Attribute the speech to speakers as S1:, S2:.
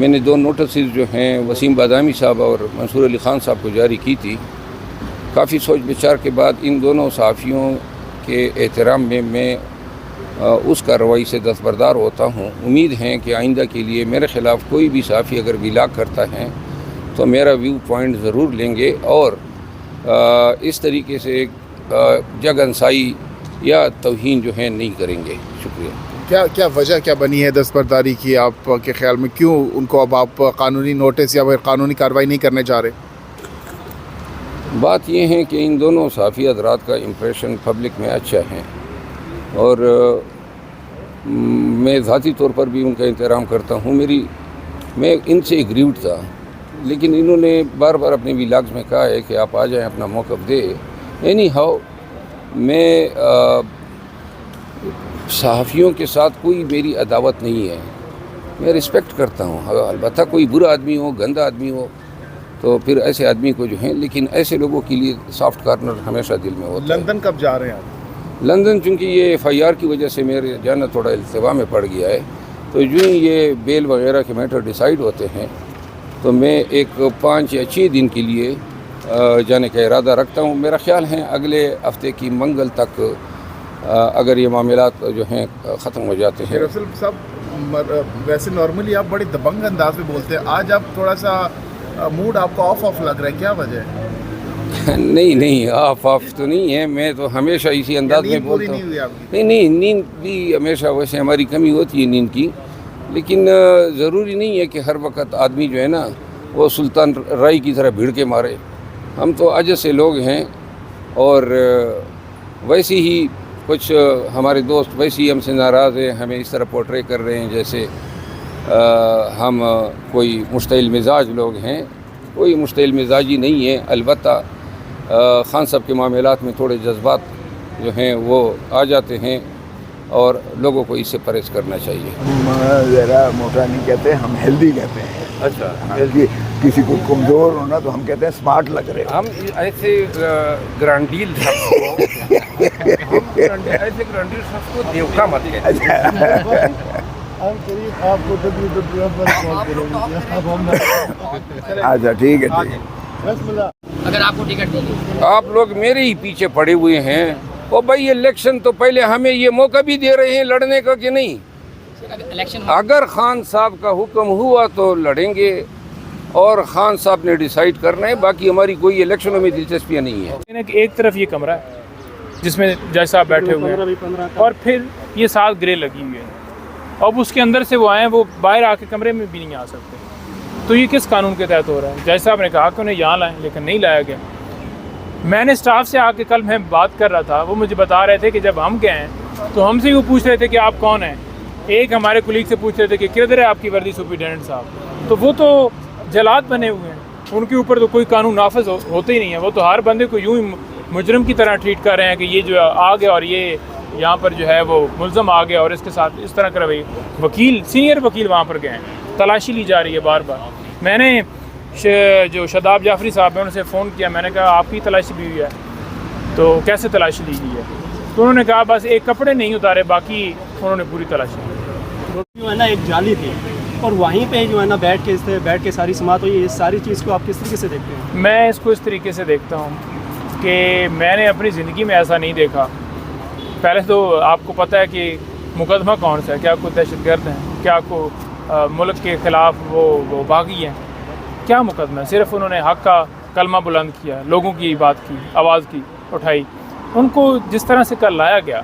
S1: میں نے 2 نوٹسز جو ہیں وسیم بادامی صاحب اور منصور علی خان صاحب کو جاری کی تھی. کافی سوچ بچار کے بعد ان دونوں صحافیوں کے احترام میں اس کارروائی سے دستبردار ہوتا ہوں. امید ہے کہ آئندہ کے لیے میرے خلاف کوئی بھی صحافی اگر ولاگ کرتا ہے تو میرا ویو پوائنٹ ضرور لیں گے اور اس طریقے سے جگ انسائی یا توہین جو ہے نہیں کریں گے. شکریہ.
S2: کیا وجہ کیا بنی ہے دستبرداری کی آپ کے خیال میں؟ کیوں ان کو اب آپ قانونی نوٹس یا قانونی کارروائی نہیں کرنے جا رہے؟
S1: بات یہ ہے کہ ان دونوں صحافی حضرات کا امپریشن پبلک میں اچھا ہے اور میں ذاتی طور پر بھی ان کا احترام کرتا ہوں. میں ان سے ایگریوڈ تھا، لیکن انہوں نے بار بار اپنے ولاگز میں کہا ہے کہ آپ آ جائیں، اپنا موقف دے. اینی ہاؤ میں صحافیوں کے ساتھ کوئی میری عداوت نہیں ہے، میں رسپیکٹ کرتا ہوں. البتہ کوئی برا آدمی ہو، گندا آدمی ہو تو پھر ایسے آدمی کو جو ہیں، لیکن ایسے لوگوں کے لیے سافٹ کارنر ہمیشہ دل میں ہوتا ہے.
S2: لندن کب جا رہے ہیں آپ؟
S1: لندن چونکہ یہ FIR کی وجہ سے میرے جانا تھوڑا التوا میں پڑ گیا ہے، تو جو ہی یہ بیل وغیرہ کے میٹر ڈیسائیڈ ہوتے ہیں تو میں ایک 5 یا 6 دن کے لیے جانے کا ارادہ رکھتا ہوں. میرا خیال ہے اگلے ہفتے کی منگل تک اگر یہ معاملات جو ہیں ختم ہو جاتے ہیں.
S2: رسول صاحب ویسے نارملی آپ بڑے دبنگ انداز میں بولتے ہیں، آج آپ تھوڑا سا موڈ آپ کو آف لگ رہا ہے، کیا وجہ ہے؟
S1: نہیں آف تو نہیں ہے، میں تو ہمیشہ اسی انداز میں بولتا ہوں. نہیں نیند بھی ہمیشہ ویسے ہماری کمی ہوتی ہے نیند کی، لیکن ضروری نہیں ہے کہ ہر وقت آدمی جو ہے نا وہ سلطان رائی کی طرح بھیڑ کے مارے. ہم تو عجز سے لوگ ہیں اور ویسے ہی کچھ ہمارے دوست ویسے ہی ہم سے ناراض ہیں، ہمیں اس طرح پورٹرے کر رہے ہیں جیسے ہم کوئی مشتعل مزاج لوگ ہیں. کوئی مشتعل مزاجی نہیں ہے. البتہ خان صاحب کے معاملات میں تھوڑے جذبات جو ہیں وہ آ جاتے ہیں اور لوگوں کو اس سے پرہیز کرنا چاہیے.
S3: ہم ذرا موٹا نہیں کہتے، ہم ہیلدی کہتے ہیں.
S1: اچھا،
S3: کسی کو کمزور ہونا تو ہم کہتے ہیں اسمارٹ لگ رہے.
S1: ہم ایسے گرانڈیل شخص کو دیوتا مت کہتے ہیں.
S3: اچھا ٹھیک ہے.
S4: اگر آپ کو ٹکٹ دیں گے
S1: آپ لوگ میرے ہی پیچھے پڑے ہوئے ہیں. او بھائی الیکشن تو پہلے ہمیں یہ موقع بھی دے رہے ہیں لڑنے کا کہ نہیں؟ اگر خان صاحب کا حکم ہوا تو لڑیں گے اور خان صاحب نے ڈیسائیڈ کرنا ہے. باقی ہماری کوئی الیکشنوں میں دلچسپیاں نہیں ہے.
S5: ایک طرف یہ کمرہ ہے جس میں جج صاحب بیٹھے ہوئے ہیں اور پھر یہ 7 گرے لگی ہوئی ہیں. اب اس کے اندر سے وہ آئے ہیں، وہ باہر آ کے کمرے میں بھی نہیں آ سکتے. تو یہ کس قانون کے تحت ہو رہا ہے؟ جج صاحب نے کہا کہ انہیں یہاں لائیں، لیکن نہیں لایا گیا. میں نے اسٹاف سے آ کے کل میں بات کر رہا تھا، وہ مجھے بتا رہے تھے کہ جب ہم گئے ہیں تو ہم سے وہ پوچھ رہے تھے کہ آپ کون ہیں. ایک ہمارے کولیگ سے پوچھ رہے تھے کہ کدھر ہے آپ کی وردی سپرنٹینڈنٹ صاحب. تو وہ تو جلاد بنے ہوئے ہیں، ان کے اوپر تو کوئی قانون نافذ ہوتے ہی نہیں ہے. وہ تو ہر بندے کو یوں ہی مجرم کی طرح ٹریٹ کر رہے ہیں کہ یہ جو آ گیا اور یہ یہاں پر جو ہے وہ ملزم آ گیا اور اس کے ساتھ اس طرح کر رہی. وکیل سینئر وکیل وہاں پر گئے ہیں، تلاشی لی جا رہی ہے بار بار. میں نے جو شاداب جعفری صاحب ہیں ان سے فون کیا، میں نے کہا آپ کی تلاشی بھی ہوئی ہے تو کیسے تلاشی لی گئی ہے؟ تو انہوں نے کہا بس ایک کپڑے نہیں اتارے، باقی انہوں نے پوری تلاشی لی.
S6: جو ہے نا ایک جعلی تھی اور وہیں پہ جو ہے نا بیٹھ کے ساری سماعت ہوئی. اس ساری چیز کو آپ کس طریقے سے دیکھتے ہیں؟
S5: میں اس کو اس طریقے سے دیکھتا ہوں کہ میں نے اپنی زندگی میں ایسا نہیں دیکھا. پہلے تو آپ کو پتہ ہے کہ مقدمہ کون سا ہے، کیا کوئی دہشت گرد ہیں، کیا کو ملک کے خلاف وہ باغی ہیں، کیا مقدمہ ہے؟ صرف انہوں نے حق کا کلمہ بلند کیا، لوگوں کی بات کی، آواز کی، اٹھائی. ان کو جس طرح سے کل لایا گیا